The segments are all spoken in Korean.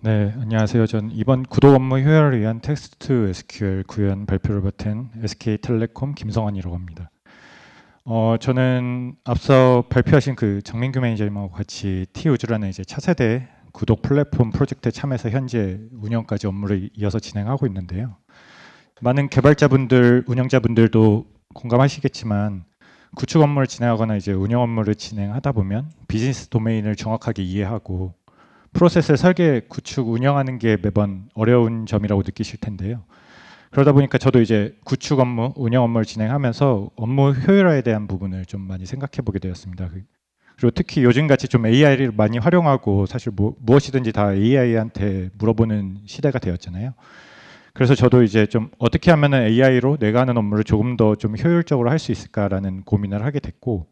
네, 안녕하세요. 전 이번 구독 업무 효율을 위한 텍스트 SQL 구현 발표를 맡은 SK텔레콤 김성환이라고 합니다. 저는 앞서 발표하신 그 정민규 매니저님하고 같이 T우즈라는 이제 차세대 구독 플랫폼 프로젝트에 참여해서 현재 운영까지 업무를 이어서 진행하고 있는데요. 많은 개발자분들, 운영자분들도 공감하시겠지만 구축 업무를 진행하거나 이제 운영 업무를 진행하다 보면 비즈니스 도메인을 정확하게 이해하고 프로세스를 설계, 구축, 운영하는 게 매번 어려운 점이라고 느끼실 텐데요. 그러다 보니까 저도 이제 구축 업무, 운영 업무를 진행하면서 업무 효율화에 대한 부분을 좀 많이 생각해 보게 되었습니다. 그리고 특히 요즘같이 좀 AI를 많이 활용하고 사실 무엇이든지 다 AI한테 물어보는 시대가 되었잖아요. 그래서 저도 이제 좀 어떻게 하면 AI로 내가 하는 업무를 조금 더 좀 효율적으로 할 수 있을까라는 고민을 하게 됐고,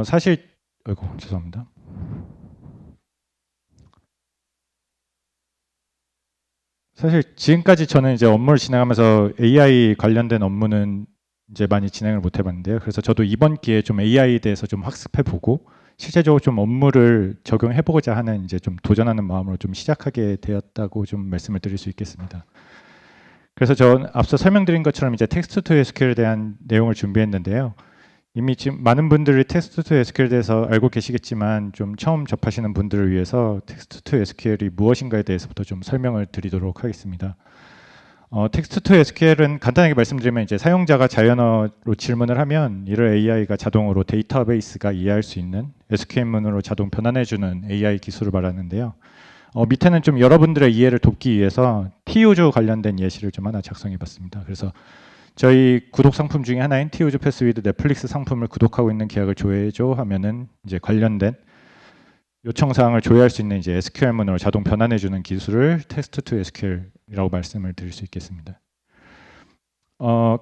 사실, 아이고, 죄송합니다. 사실 지금까지 저는 이제 업무를 진행하면서 AI 관련된 업무는 이제 많이 진행을 못 해봤는데요. 그래서 저도 이번 기회에 좀 AI에 대해서 좀 학습해보고 실제적으로 좀 업무를 적용해보고자 하는 이제 좀 도전하는 마음으로 좀 시작하게 되었다고 좀 말씀을 드릴 수 있겠습니다. 그래서 전 앞서 설명드린 것처럼 이제 텍스트 투 SQL에 대한 내용을 준비했는데요. 이미 지금 많은 분들이 텍스트 투 SQL에 대해서 알고 계시겠지만 좀 처음 접하시는 분들을 위해서 텍스트 투 SQL이 무엇인가에 대해서부터 좀 설명을 드리도록 하겠습니다. 텍스트 투 SQL은 간단하게 말씀드리면 이제 사용자가 자연어로 질문을 하면 이를 AI가 자동으로 데이터베이스가 이해할 수 있는 SQL문으로 자동 변환해주는 AI 기술을 말하는데요. 밑에는 좀 여러분들의 이해를 돕기 위해서 T우즈 관련된 예시를 좀 하나 작성해봤습니다. 그래서 저희 구독 상품 중에 하나인 T우즈 패스 위드 넷플릭스 상품을 구독하고 있는 계약을 조회해줘 하면은 이제 관련된 요청 사항을 조회할 수 있는 이제 SQL문으로 자동 변환해주는 기술을 텍스트 투 SQL이라고 말씀을 드릴 수 있겠습니다.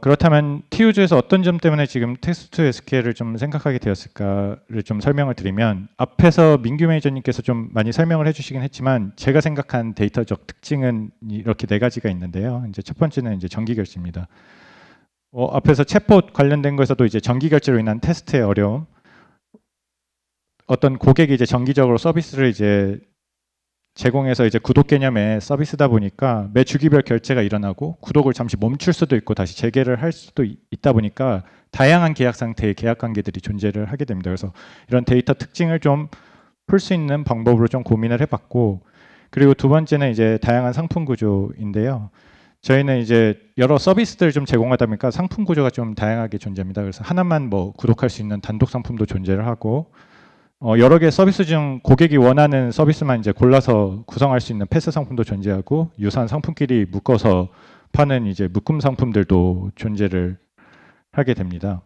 그렇다면 T우즈에서 어떤 점 때문에 지금 텍스트 투 SQL을 좀 생각하게 되었을까를 좀 설명을 드리면 앞에서 민규 매니저님께서 좀 많이 설명을 해주시긴 했지만 제가 생각한 데이터적 특징은 이렇게 네 가지가 있는데요. 이제 첫 번째는 이제 정기 결제입니다. 앞에서 챗봇 관련된 거에서도 이제 정기 결제로 인한 테스트의 어려움, 어떤 고객이 이제 정기적으로 서비스를 이제 제공해서 이제 구독 개념의 서비스다 보니까 매 주기별 결제가 일어나고 구독을 잠시 멈출 수도 있고 다시 재개를 할 수도 있다 보니까 다양한 계약 상태의 계약 관계들이 존재를 하게 됩니다. 그래서 이런 데이터 특징을 좀 풀 수 있는 방법으로 좀 고민을 해봤고, 그리고 두 번째는 이제 다양한 상품 구조인데요. 저희는 이제 여러 서비스들을 좀 제공하다 보니까 상품 구조가 좀 다양하게 존재합니다. 그래서 하나만 뭐 구독할 수 있는 단독 상품도 존재를 하고, 여러 개 서비스 중 고객이 원하는 서비스만 이제 골라서 구성할 수 있는 패스 상품도 존재하고, 유사한 상품끼리 묶어서 파는 이제 묶음 상품들도 존재를 하게 됩니다.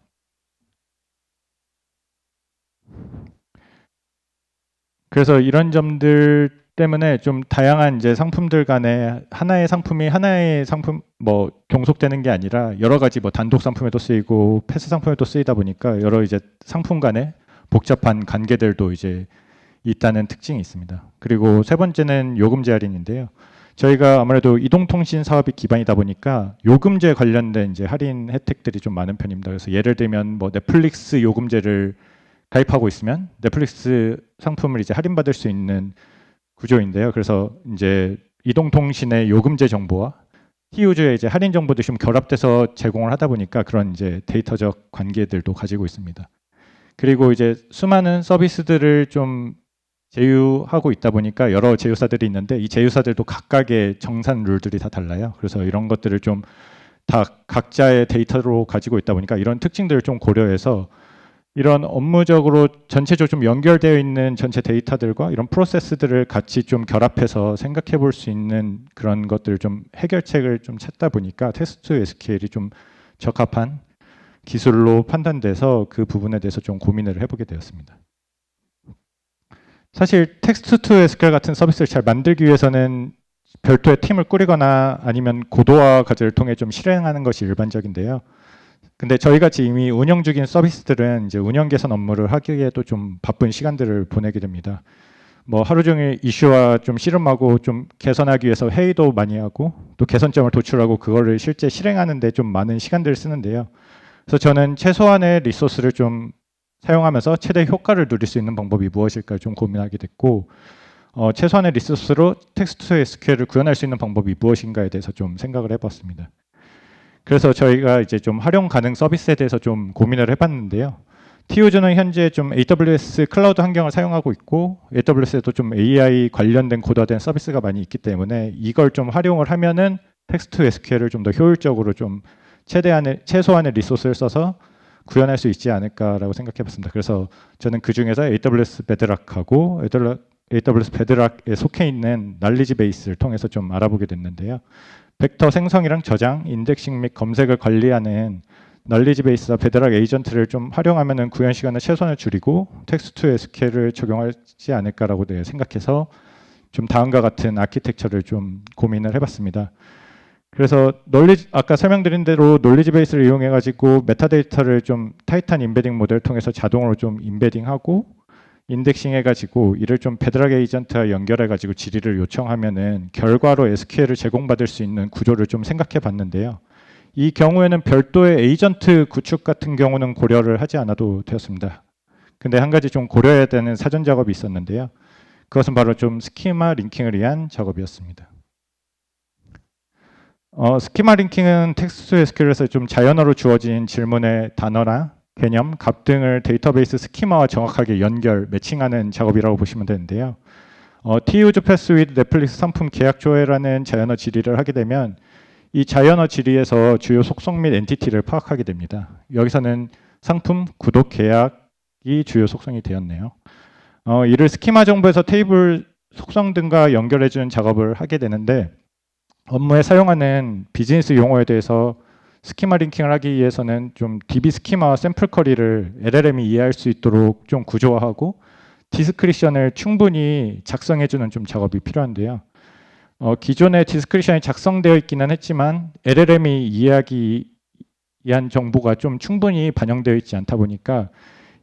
그래서 이런 점들 때문에 좀 다양한 이제 상품들 간에 하나의 상품이 하나의 상품 뭐 종속되는 게 아니라 여러 가지 뭐 단독 상품에도 쓰이고 패스 상품에도 쓰이다 보니까 여러 이제 상품 간에 복잡한 관계들도 이제 있다는 특징이 있습니다. 그리고 세 번째는 요금제 할인인데요. 저희가 아무래도 이동통신 사업이 기반이다 보니까 요금제 관련된 이제 할인 혜택들이 좀 많은 편입니다. 그래서 예를 들면 뭐 넷플릭스 요금제를 가입하고 있으면 넷플릭스 상품을 이제 할인받을 수 있는 구조인데요. 그래서 이제 이동통신의 요금제 정보와 T우즈의 이제 할인 정보들이 좀 결합돼서 제공을 하다 보니까 그런 이제 데이터적 관계들도 가지고 있습니다. 그리고 이제 수많은 서비스들을 좀 제휴하고 있다 보니까 여러 제휴사들이 있는데 이 제휴사들도 각각의 정산 룰들이 다 달라요. 그래서 이런 것들을 좀 다 각자의 데이터로 가지고 있다 보니까 이런 특징들을 좀 고려해서 이런 업무적으로 전체적으로 좀 연결되어 있는 전체 데이터들과 이런 프로세스들을 같이 좀 결합해서 생각해 볼 수 있는 그런 것들을 좀 해결책을 좀 찾다 보니까 텍스트 SQL이 좀 적합한 기술로 판단돼서 그 부분에 대해서 좀 고민을 해보게 되었습니다. 사실 텍스트 투 SQL 같은 서비스를 잘 만들기 위해서는 별도의 팀을 꾸리거나 아니면 고도화 과제를 통해 좀 실행하는 것이 일반적인데요. 근데 저희 같이 이미 운영 중인 서비스들은 이제 운영 개선 업무를 하기에도 좀 바쁜 시간들을 보내게 됩니다. 뭐 하루 종일 이슈와 좀 씨름하고 좀 개선하기 위해서 회의도 많이 하고 또 개선점을 도출하고 그거를 실제 실행하는 데 좀 많은 시간들을 쓰는데요. 그래서 저는 최소한의 리소스를 좀 사용하면서 최대 효과를 누릴 수 있는 방법이 무엇일까 좀 고민하게 됐고, 최소한의 리소스로 텍스트 SQL을 구현할 수 있는 방법이 무엇인가에 대해서 좀 생각을 해봤습니다. 그래서 저희가 이제 좀 활용 가능 서비스에 대해서 좀 고민을 해봤는데요. TU즈는 현재 좀 AWS 클라우드 환경을 사용하고 있고 AWS에도 좀 AI 관련된 고도화된 서비스가 많이 있기 때문에 이걸 좀 활용을 하면은 텍스트 SQL을 좀 더 효율적으로 좀 최소한의 리소스를 써서 구현할 수 있지 않을까라고 생각해봤습니다. 그래서 저는 그 중에서 AWS 베드락하고 AWS 베드락에 속해 있는 날리지 베이스를 통해서 좀 알아보게 됐는데요. 벡터 생성이랑 저장, 인덱싱 및 검색을 관리하는 날리지 베이스와 베드락 에이전트를 좀 하려면은 구현 시간을 최소한을 줄이고 텍스트 SQL을 적용하지 않을까라고 생각해서 좀 다음과 같은 아키텍처를 좀 고민을 해봤습니다. 그래서 아까 설명드린 대로 놀리지 베이스를 이용해 가지고 메타데이터를 좀 타이탄 인베딩 모델을 통해서 자동으로 좀 인베딩하고 인덱싱해 가지고 이를 좀 베드락 에이전트와 연결해 가지고 질의를 요청하면은 결과로 SQL을 제공받을 수 있는 구조를 좀 생각해 봤는데요. 이 경우에는 별도의 에이전트 구축 같은 경우는 고려를 하지 않아도 되었습니다. 근데 한 가지 좀 고려해야 되는 사전 작업이 있었는데요. 그것은 바로 좀 스키마 링킹을 위한 작업이었습니다. 스키마 링킹은 텍스트 SQL에서 좀 자연어로 주어진 질문의 단어나 개념, 값 등을 데이터베이스 스키마와 정확하게 연결, 매칭하는 작업이라고 보시면 되는데요. TU즈 패스 with 넷플릭스 상품 계약 조회라는 자연어 질의를 하게 되면 이 자연어 질의에서 주요 속성 및 엔티티를 파악하게 됩니다. 여기서는 상품, 구독, 계약이 주요 속성이 되었네요. 이를 스키마 정보에서 테이블 속성 등과 연결해주는 작업을 하게 되는데 업무에 사용하는 비즈니스 용어에 대해서 스키마 링킹을 하기 위해서는 좀 DB 스키마와 샘플 쿼리를 LLM이 이해할 수 있도록 좀 구조화하고 디스크리션을 충분히 작성해주는 좀 작업이 필요한데요. 기존에 디스크리션이 작성되어 있기는 했지만 LLM이 이해하기 위한 정보가 좀 충분히 반영되어 있지 않다 보니까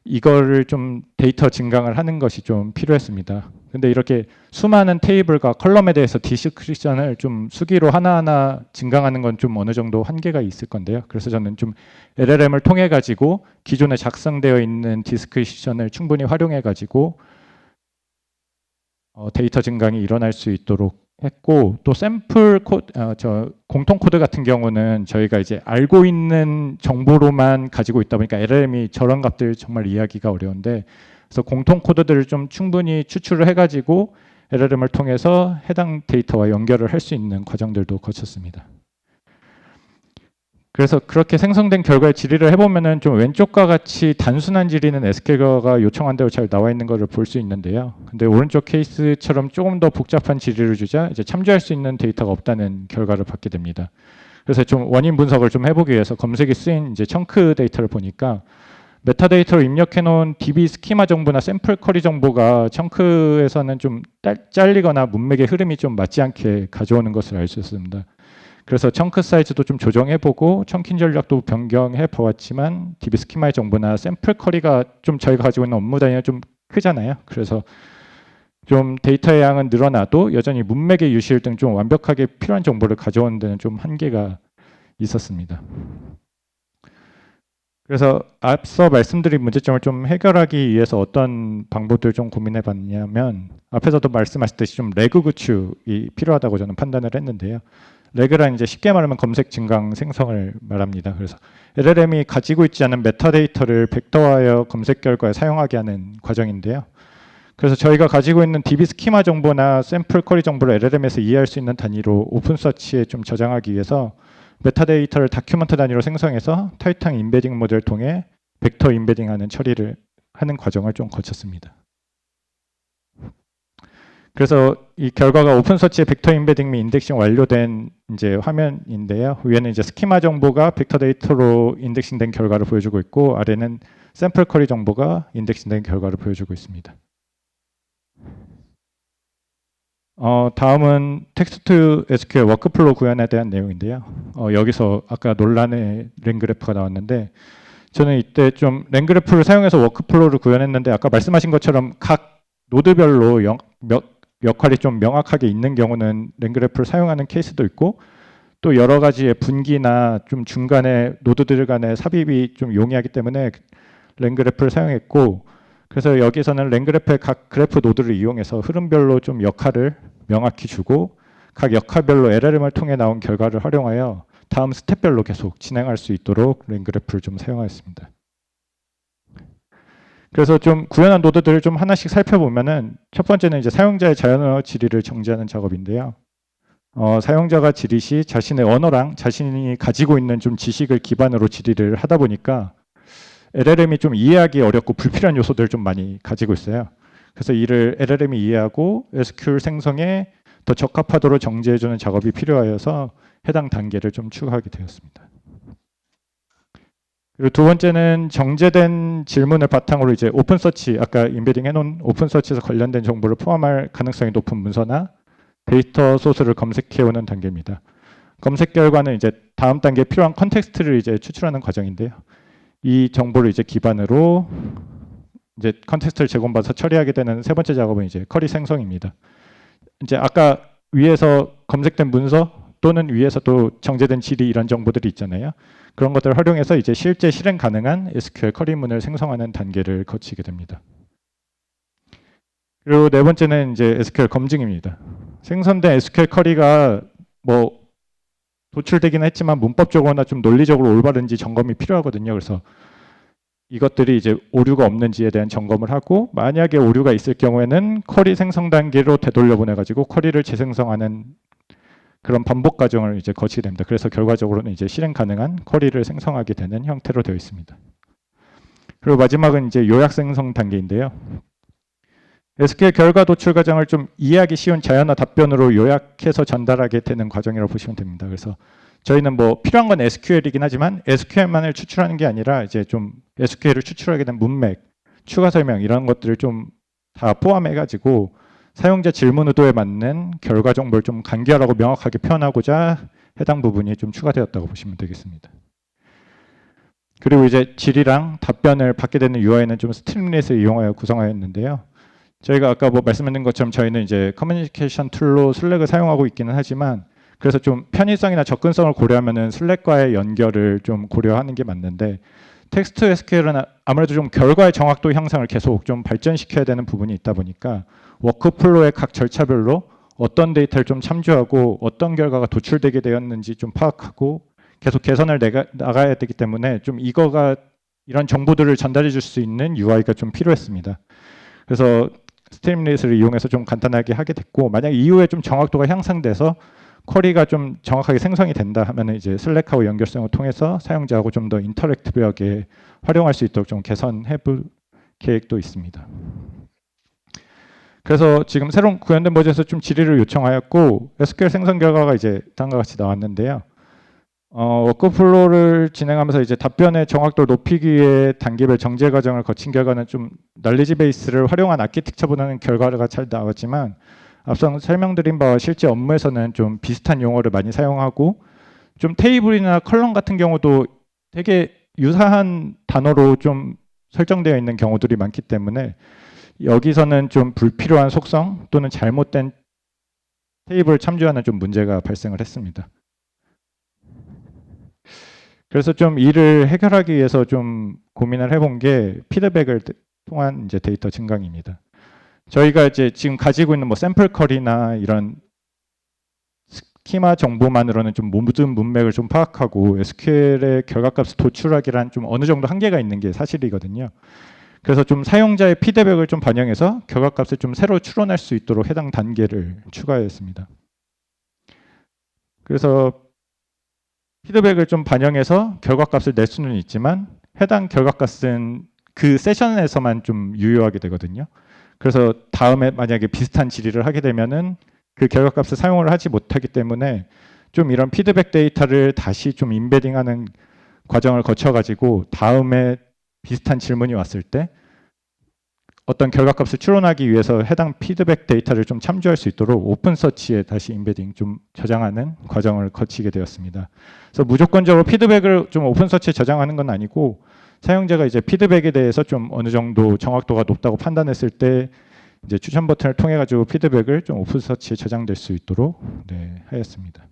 이거를 좀 데이터 증강을 하는 것이 좀 필요했습니다. 근데 이렇게 수많은 테이블과 컬럼에 대해서 디스크리션을 좀 수기로 하나하나 증강하는 건 좀 어느 정도 한계가 있을 건데요. 그래서 저는 좀 LLM을 통해 가지고 기존에 작성되어 있는 디스크리션을 충분히 활용해 가지고 데이터 증강이 일어날 수 있도록 했고 또 샘플 공통 코드 같은 경우는 저희가 이제 알고 있는 정보로만 가지고 있다 보니까 LLM이 저런 값들 정말 이해하기가 어려운데 그래서 공통 코드들을 좀 충분히 추출을 해가지고 LLM을 통해서 해당 데이터와 연결을 할 수 있는 과정들도 거쳤습니다. 그래서 그렇게 생성된 결과에 질의를 해보면은 좀 왼쪽과 같이 단순한 질의는 SQL가 요청한 대로 잘 나와 있는 것을 볼 수 있는데요. 근데 오른쪽 케이스처럼 조금 더 복잡한 질의를 주자 이제 참조할 수 있는 데이터가 없다는 결과를 받게 됩니다. 그래서 좀 원인 분석을 좀 해보기 위해서 검색이 쓰인 이제 청크 데이터를 보니까 메타데이터로 입력해 놓은 DB 스키마 정보나 샘플 쿼리 정보가 청크에서는 좀 잘리거나 문맥의 흐름이 좀 맞지 않게 가져오는 것을 알 수 있습니다. 그래서 청크 사이즈도 좀 조정해보고 청킹 전략도 변경해 보았지만 DB 스키마의 정보나 샘플 쿼리가 좀 저희가 가지고 있는 업무 단위가 좀 크잖아요. 그래서 좀 데이터의 양은 늘어나도 여전히 문맥의 유실 등 좀 완벽하게 필요한 정보를 가져오는 데는 좀 한계가 있었습니다. 그래서 앞서 말씀드린 문제점을 좀 해결하기 위해서 어떤 방법들을 좀 고민해 봤냐면 앞에서도 말씀하셨듯이 좀 레그 구축이 필요하다고 저는 판단을 했는데요. 레그란 이제 쉽게 말하면 검색 증강 생성을 말합니다. 그래서 LLM이 가지고 있지 않은 메타데이터를 벡터화하여 검색 결과에 사용하게 하는 과정인데요. 그래서 저희가 가지고 있는 DB 스키마 정보나 샘플 쿼리 정보를 LLM에서 이해할 수 있는 단위로 오픈서치에 좀 저장하기 위해서 메타데이터를 다큐먼트 단위로 생성해서 타이탄 인베딩 모델을 통해 벡터 인베딩하는 처리를 하는 과정을 좀 거쳤습니다. 그래서 이 결과가 오픈서치의 벡터 인베딩 및 인덱싱 완료된 이제 화면인데요. 위에는 이제 스키마 정보가 벡터 데이터로 인덱싱된 결과를 보여주고 있고 아래는 샘플 쿼리 정보가 인덱싱된 결과를 보여주고 있습니다. 다음은 텍스트 SQL 워크플로우 구현에 대한 내용인데요. 여기서 아까 논란의 랭그래프가 나왔는데 저는 이때 좀 랭그래프를 사용해서 워크플로우를 구현했는데 아까 말씀하신 것처럼 각 노드별로 역할이 좀 명확하게 있는 경우는 랭그래프를 사용하는 케이스도 있고 또 여러 가지의 분기나 좀 중간에 노드들 간의 삽입이 좀 용이하기 때문에 랭그래프를 사용했고 그래서 여기서는 랭그래프의 각 그래프 노드를 이용해서 흐름별로 좀 역할을 명확히 주고 각 역할별로 LLM을 통해 나온 결과를 활용하여 다음 스텝별로 계속 진행할 수 있도록 랭그래프를 좀 사용하였습니다. 그래서 좀 구현한 노드들을 좀 하나씩 살펴보면은 첫 번째는 이제 사용자의 자연어 질의를 정지하는 작업인데요. 사용자가 질의 시 자신의 언어랑 자신이 가지고 있는 좀 지식을 기반으로 질의를 하다 보니까 LLM이 좀 이해하기 어렵고 불필요한 요소들을 좀 많이 가지고 있어요. 그래서 이를 LLM이 이해하고 SQL 생성에 더 적합하도록 정지해주는 작업이 필요하여서 해당 단계를 좀 추가하게 되었습니다. 그리고 두 번째는 정제된 질문을 바탕으로 이제 오픈서치, 아까 인베딩 해놓은 오픈서치에서 관련된 정보를 포함할 가능성이 높은 문서나 데이터 소스를 검색해오는 단계입니다. 검색 결과는 이제 다음 단계에 필요한 컨텍스트를 이제 추출하는 과정인데요. 이 정보를 이제 기반으로 이제 컨텍스트를 제공받아서 처리하게 되는 세 번째 작업은 이제 쿼리 생성입니다. 이제 아까 위에서 검색된 문서 또는 위에서 또 정제된 질의 이런 정보들이 있잖아요. 그런 것들을 활용해서 이제 실제 실행 가능한 SQL 쿼리문을 생성하는 단계를 거치게 됩니다. 그리고 네 번째는 이제 SQL 검증입니다. 생성된 SQL 쿼리가 뭐 도출되기는 했지만 문법적으로나 좀 논리적으로 올바른지 점검이 필요하거든요. 그래서 이것들이 이제 오류가 없는지에 대한 점검을 하고 만약에 오류가 있을 경우에는 쿼리 생성 단계로 되돌려 보내가지고 쿼리를 재생성하는 그런 반복 과정을 이제 거치게 됩니다. 그래서 결과적으로는 이제 실행 가능한 쿼리를 생성하게 되는 형태로 되어 있습니다. 그리고 마지막은 이제 요약 생성 단계인데요. SQL 결과 도출 과정을 좀 이해하기 쉬운 자연어 답변으로 요약해서 전달하게 되는 과정이라고 보시면 됩니다. 그래서 저희는 뭐 필요한 건 SQL이긴 하지만 SQL만을 추출하는 게 아니라 이제 좀 SQL을 추출하게 된 문맥, 추가 설명 이런 것들을 좀 다 포함해가지고 사용자 질문 의도에 맞는 결과 정보를 좀 간결하고 명확하게 표현하고자 해당 부분이 좀 추가되었다고 보시면 되겠습니다. 그리고 이제 질의랑 답변을 받게 되는 UI는 좀 스트림릿을 이용하여 구성하였는데요. 저희가 아까 뭐 말씀드린 것처럼 저희는 이제 커뮤니케이션 툴로 슬랙을 사용하고 있기는 하지만 그래서 좀 편의성이나 접근성을 고려하면은 슬랙과의 연결을 좀 고려하는 게 맞는데 텍스트 SQL은 아무래도 좀 결과의 정확도 향상을 계속 좀 발전시켜야 되는 부분이 있다 보니까 워크플로우의 각 절차별로 어떤 데이터를 좀 참조하고 어떤 결과가 도출되게 되었는지 좀 파악하고 계속 개선을 나가야 되기 때문에 좀 이런 정보들을 전달해 줄 수 있는 UI가 좀 필요했습니다. 그래서 스트림릿을 이용해서 좀 간단하게 하게 됐고 만약 이후에 좀 정확도가 향상돼서 쿼리가 좀 정확하게 생성이 된다 하면 이제 슬랙하고 연결성을 통해서 사용자하고 좀 더 인터랙티브하게 활용할 수 있도록 좀 개선해 볼 계획도 있습니다. 그래서 지금 새로운 구현된 버전에서 좀 질의를 요청하였고 SQL 생성 결과가 이제 다음과 같이 나왔는데요. 워크플로우를 진행하면서 이제 답변의 정확도를 높이기 위해 단계별 정제 과정을 거친 결과는 좀 널리지 베이스를 활용한 아키텍처보다는 결과가 잘 나왔지만 앞서 설명드린 바와 실제 업무에서는 좀 비슷한 용어를 많이 사용하고 좀 테이블이나 컬럼 같은 경우도 되게 유사한 단어로 좀 설정되어 있는 경우들이 많기 때문에 여기서는 좀 불필요한 속성 또는 잘못된 테이블을 참조하는 좀 문제가 발생을 했습니다. 그래서 좀 이를 해결하기 위해서 좀 고민을 해본 게 피드백을 통한 이제 데이터 증강입니다. 저희가 이제 지금 가지고 있는 뭐 샘플 쿼리나 이런 스키마 정보만으로는 좀 모든 문맥을 좀 파악하고 SQL의 결과값을 도출하기란 좀 어느 정도 한계가 있는 게 사실이거든요. 그래서 좀 사용자의 피드백을 좀 반영해서 결과값을 좀 새로 추론할 수 있도록 해당 단계를 추가했습니다. 그래서 피드백을 좀 반영해서 결과값을 낼 수는 있지만 해당 결과값은 그 세션에서만 좀 유효하게 되거든요. 그래서 다음에 만약에 비슷한 질의를 하게 되면은 그 결과값을 사용을 하지 못하기 때문에 좀 이런 피드백 데이터를 다시 좀 인베딩하는 과정을 거쳐가지고 다음에 비슷한 질문이 왔을 때 어떤 결과값을 추론하기 위해서 해당 피드백 데이터를 좀 참조할 수 있도록 오픈서치에 다시 인베딩 좀 저장하는 과정을 거치게 되었습니다. 그래서 무조건적으로 피드백을 좀 오픈서치에 저장하는 건 아니고 사용자가 이제 피드백에 대해서 좀 어느 정도 정확도가 높다고 판단했을 때 이제 추천 버튼을 통해 가지고 피드백을 좀 오픈서치에 저장될 수 있도록 하였습니다.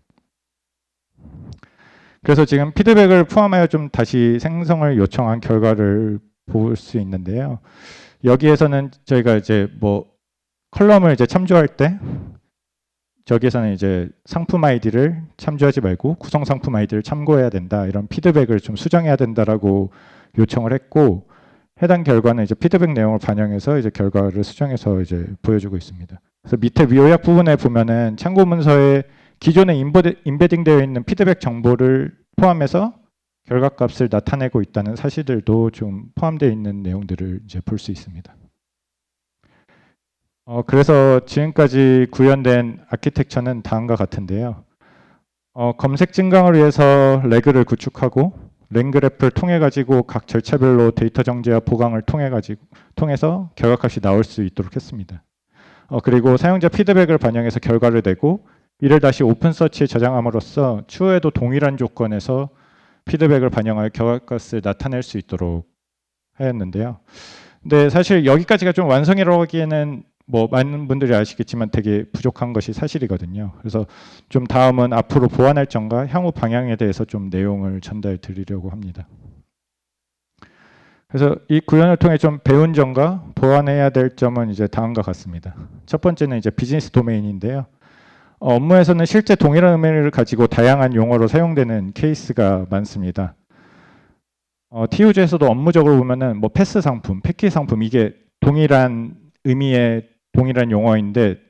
그래서 지금 피드백을 포함하여 좀 다시 생성을 요청한 결과를 볼 수 있는데요. 여기에서는 저희가 이제 뭐 컬럼을 이제 참조할 때 저기에서는 이제 상품 아이디를 참조하지 말고 구성 상품 아이디를 참고해야 된다. 이런 피드백을 좀 수정해야 된다라고 요청을 했고, 해당 결과는 이제 피드백 내용을 반영해서 이제 결과를 수정해서 이제 보여주고 있습니다. 그래서 밑에 요약 부분에 보면은 참고 문서에 기존에 인베딩 되어 있는 피드백 정보를 포함해서 결과값을 나타내고 있다는 사실들도 좀 포함되어 있는 내용들을 이제 볼 수 있습니다. 그래서 지금까지 구현된 아키텍처는 다음과 같은데요. 검색 증강을 위해서 레그를 구축하고 랭그래프를 통해 가지고 각 절차별로 데이터 정제와 보강을 통해서 결과값이 나올 수 있도록 했습니다. 그리고 사용자 피드백을 반영해서 결과를 내고 이를 다시 오픈서치에 저장함으로써 추후에도 동일한 조건에서 피드백을 반영하여 결과값을 나타낼 수 있도록 하였는데요. 근데 사실 여기까지가 좀 완성이라고 하기에는 뭐 많은 분들이 아시겠지만 되게 부족한 것이 사실이거든요. 그래서 좀 다음은 앞으로 보완할 점과 향후 방향에 대해서 좀 내용을 전달 드리려고 합니다. 그래서 이 구현을 통해 좀 배운 점과 보완해야 될 점은 이제 다음과 같습니다. 첫 번째는 이제 비즈니스 도메인인데요. 업무에서는 실제 동일한 의미를 가지고 다양한 용어로 사용되는 케이스가 많습니다. TU즈에서도 업무적으로 보면은 뭐 패스 상품, 패키지 상품 이게 동일한 의미의 동일한 용어인데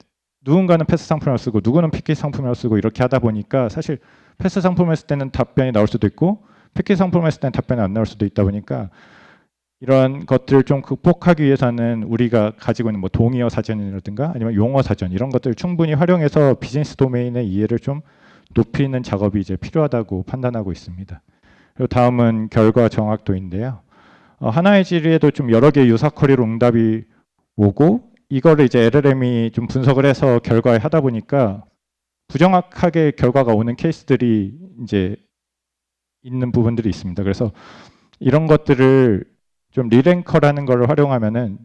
누군가는 패스 상품이라고 쓰고 누구는 패키지 상품이라고 쓰고 이렇게 하다 보니까 사실 패스 상품을 했을 때는 답변이 나올 수도 있고 패키지 상품을 했을 때는 답변이 안 나올 수도 있다 보니까 이런 것들을 좀 극복하기 위해서는 우리가 가지고 있는 뭐 동의어 사전이라든가 아니면 용어 사전 이런 것들을 충분히 활용해서 비즈니스 도메인의 이해를 좀 높이는 작업이 이제 필요하다고 판단하고 있습니다. 그리고 다음은 결과 정확도인데요. 하나의 질의에도 좀 여러 개의 유사 쿼리로 응답이 오고 이거를 이제 LLM이 좀 분석을 해서 결과에 하다 보니까 부정확하게 결과가 오는 케이스들이 이제 있는 부분들이 있습니다. 그래서 이런 것들을 좀 리랭커라는 걸 활용하면은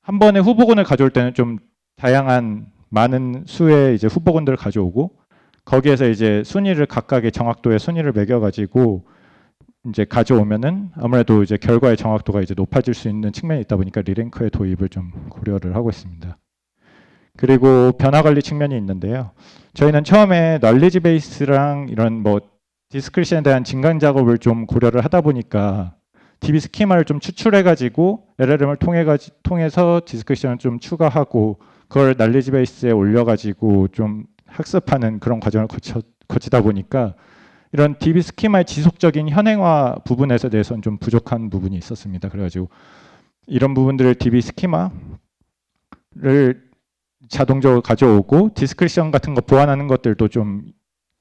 한 번에 후보군을 가져올 때는 좀 다양한 많은 수의 이제 후보군들을 가져오고 거기에서 이제 순위를 각각의 정확도의 순위를 매겨가지고 이제 가져오면은 아무래도 이제 결과의 정확도가 이제 높아질 수 있는 측면이 있다 보니까 리랭커의 도입을 좀 고려를 하고 있습니다. 그리고 변화 관리 측면이 있는데요. 저희는 처음에 널리지 베이스랑 이런 뭐 디스크리션에 대한 증강 작업을 좀 고려를 하다 보니까 DB 스키마를 좀 추출해가지고 LLM을 통해서 디스크리션을 좀 추가하고 그걸 널리지 베이스에 올려가지고 좀 학습하는 그런 과정을 거치다 보니까 이런 DB 스키마의 지속적인 현행화 부분에 대해서는 좀 부족한 부분이 있었습니다. 그래가지고 이런 부분들을 DB 스키마를 자동적으로 가져오고 디스크리션 같은 거 보완하는 것들도 좀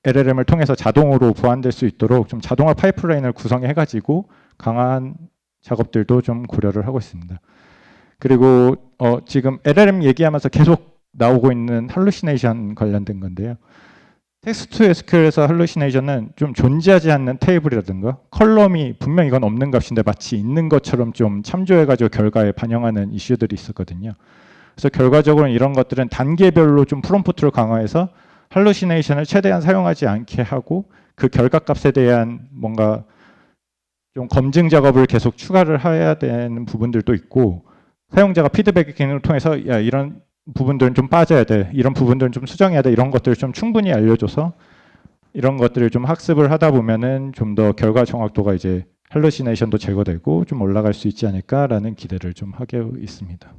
LLM을 통해서 자동으로 보완될 수 있도록 좀 자동화 파이프라인을 구성해가지고 강한 작업들도 좀 고려를 하고 있습니다. 그리고 지금 LLM 얘기하면서 계속 나오고 있는 할루시네이션 관련된 건데요. 텍스트 SQL에서 할루시네이션은 좀 존재하지 않는 테이블이라든가 컬럼이 분명 이건 없는 값인데 마치 있는 것처럼 좀 참조해가지고 결과에 반영하는 이슈들이 있었거든요. 그래서 결과적으로 이런 것들은 단계별로 좀 프롬프트를 강화해서 할루시네이션을 최대한 사용하지 않게 하고 그 결과값에 대한 뭔가 좀 검증 작업을 계속 추가를 해야 되는 부분들도 있고 사용자가 피드백 기능을 통해서 야 이런 부분들은 좀 빠져야 돼 이런 부분들은 좀 수정해야 돼 이런 것들을 좀 충분히 알려줘서 이런 것들을 좀 학습을 하다 보면은 좀 더 결과 정확도가 이제 할루시네이션도 제거되고 좀 올라갈 수 있지 않을까라는 기대를 좀 하고 있습니다.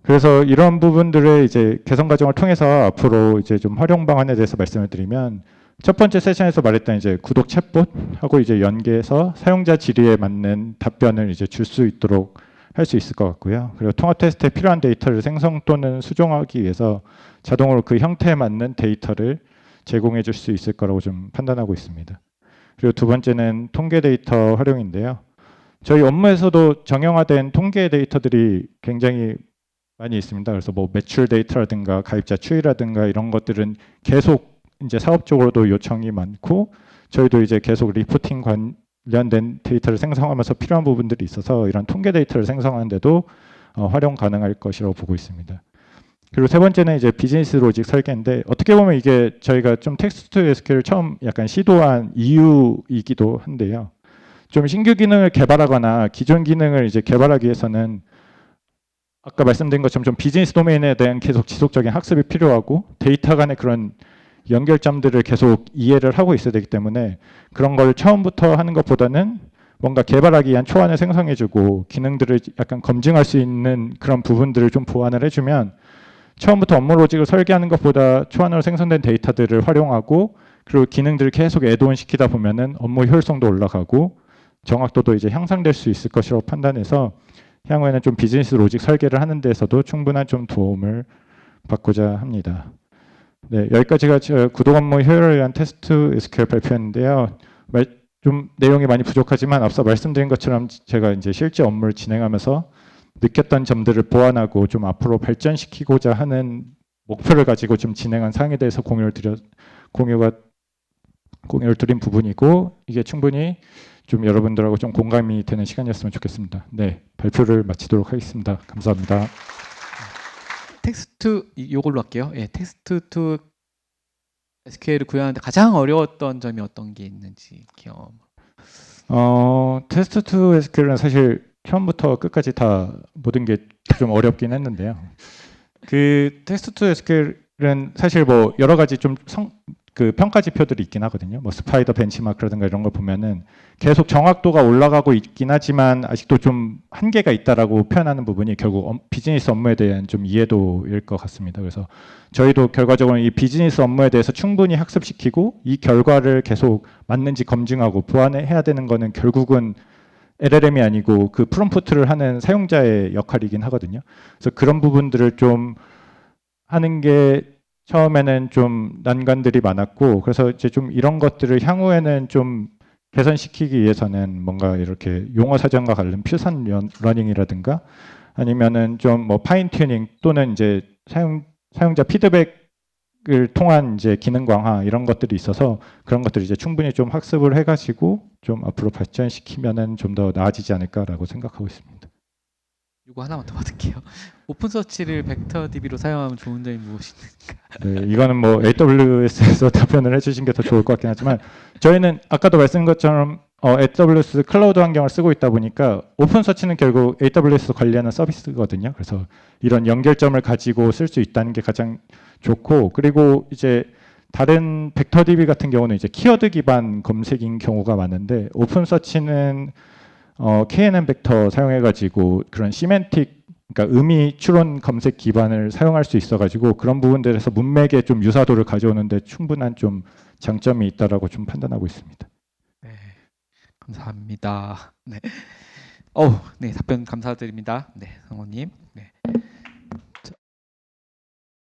그래서 이런 부분들의 이제 개선 과정을 통해서 앞으로 이제 좀 활용 방안에 대해서 말씀을 드리면 첫 번째 세션에서 말했던 이제 구독 챗봇하고 이제 연계해서 사용자 질의에 맞는 답변을 이제 줄 수 있도록 할 수 있을 것 같고요. 그리고 통합 테스트에 필요한 데이터를 생성 또는 수정하기 위해서 자동으로 그 형태에 맞는 데이터를 제공해 줄 수 있을 거라고 좀 판단하고 있습니다. 그리고 두 번째는 통계 데이터 활용인데요. 저희 업무에서도 정형화된 통계 데이터들이 굉장히 많이 있습니다. 그래서 뭐 매출 데이터라든가 가입자 추이라든가 이런 것들은 계속 이제 사업적으로도 요청이 많고 저희도 이제 계속 리포팅 관련된 데이터를 생성하면서 필요한 부분들이 있어서 이런 통계 데이터를 생성하는데도 활용 가능할 것이라고 보고 있습니다. 그리고 세 번째는 이제 비즈니스 로직 설계인데 어떻게 보면 이게 저희가 좀 텍스트 SQL을 처음 약간 시도한 이유이기도 한데요. 좀 신규 기능을 개발하거나 기존 기능을 이제 개발하기 위해서는 아까 말씀드린 것처럼 좀 비즈니스 도메인에 대한 계속 지속적인 학습이 필요하고 데이터 간의 그런 연결점들을 계속 이해를 하고 있어야 되기 때문에 그런 걸 처음부터 하는 것보다는 뭔가 개발하기 위한 초안을 생성해주고 기능들을 약간 검증할 수 있는 그런 부분들을 좀 보완을 해주면 처음부터 업무 로직을 설계하는 것보다 초안으로 생성된 데이터들을 활용하고 그리고 기능들을 계속 애드온 시키다 보면은 업무 효율성도 올라가고 정확도도 이제 향상될 수 있을 것이라고 판단해서 향후에는 좀 비즈니스 로직 설계를 하는 데서도 충분한 좀 도움을 받고자 합니다. 네, 여기까지가 구독 업무 효율을 위한 테스트 SQL 발표였는데요. 좀 내용이 많이 부족하지만 앞서 말씀드린 것처럼 제가 이제 실제 업무를 진행하면서 느꼈던 점들을 보완하고 좀 앞으로 발전시키고자 하는 목표를 가지고 좀 진행한 사항에 대해서 공유를 드린 부분이고 이게 충분히 좀 여러분들하고 좀 공감이 되는 시간이었으면 좋겠습니다. 네, 발표를 마치도록 하겠습니다. 감사합니다. 텍스트 이걸로 할게요. 예, 텍스트 투 SQL을 구현하는데 가장 어려웠던 점이 어떤 게 있는지 경험. 테스트 투 SQL은 사실 처음부터 끝까지 다 모든 게 좀 어렵긴 했는데요. 그 텍스트 투 SQL은 사실 뭐 여러 가지 좀 그 평가 지표들이 있긴 하거든요. 뭐 스파이더 벤치마크라든가 이런 걸 보면은 계속 정확도가 올라가고 있긴 하지만 아직도 좀 한계가 있다라고 표현하는 부분이 결국 비즈니스 업무에 대한 좀 이해도일 것 같습니다. 그래서 저희도 결과적으로 이 비즈니스 업무에 대해서 충분히 학습시키고 이 결과를 계속 맞는지 검증하고 보완해야 되는 거는 결국은 LLM이 아니고 그 프롬프트를 하는 사용자의 역할이긴 하거든요. 그래서 그런 부분들을 좀 하는 게 처음에는 좀 난관들이 많았고 그래서 이제 좀 이런 것들을 향후에는 좀 개선시키기 위해서는 뭔가 이렇게 용어 사전과 관련 퓨전 러닝이라든가 아니면은 좀 뭐 파인 튜닝 또는 이제 사용자 피드백을 통한 이제 기능 강화 이런 것들이 있어서 그런 것들을 이제 충분히 좀 학습을 해가지고 좀 앞으로 발전시키면은 좀 더 나아지지 않을까라고 생각하고 있습니다. 이거 하나만 더 받을게요. 오픈서치를 벡터DB로 사용하면 좋은 점이 무엇인가? 네, 이거는 뭐 AWS에서 답변을 해주신 게 더 좋을 것 같긴 하지만 저희는 아까도 말씀드린 것처럼 AWS 클라우드 환경을 쓰고 있다 보니까 오픈서치는 결국 AWS 관리하는 서비스거든요. 그래서 이런 연결점을 가지고 쓸 수 있다는 게 가장 좋고 그리고 이제 다른 벡터DB 같은 경우는 이제 키워드 기반 검색인 경우가 많은데 오픈서치는 KNN 벡터 사용해가지고 그런 시멘틱 그러니까 의미 추론 검색 기반을 사용할 수 있어가지고 그런 부분들에서 문맥에 좀 유사도를 가져오는데 충분한 좀 장점이 있다라고 좀 판단하고 있습니다. 네, 감사합니다. 네, 네 답변 감사드립니다. 네, 성호님. 네.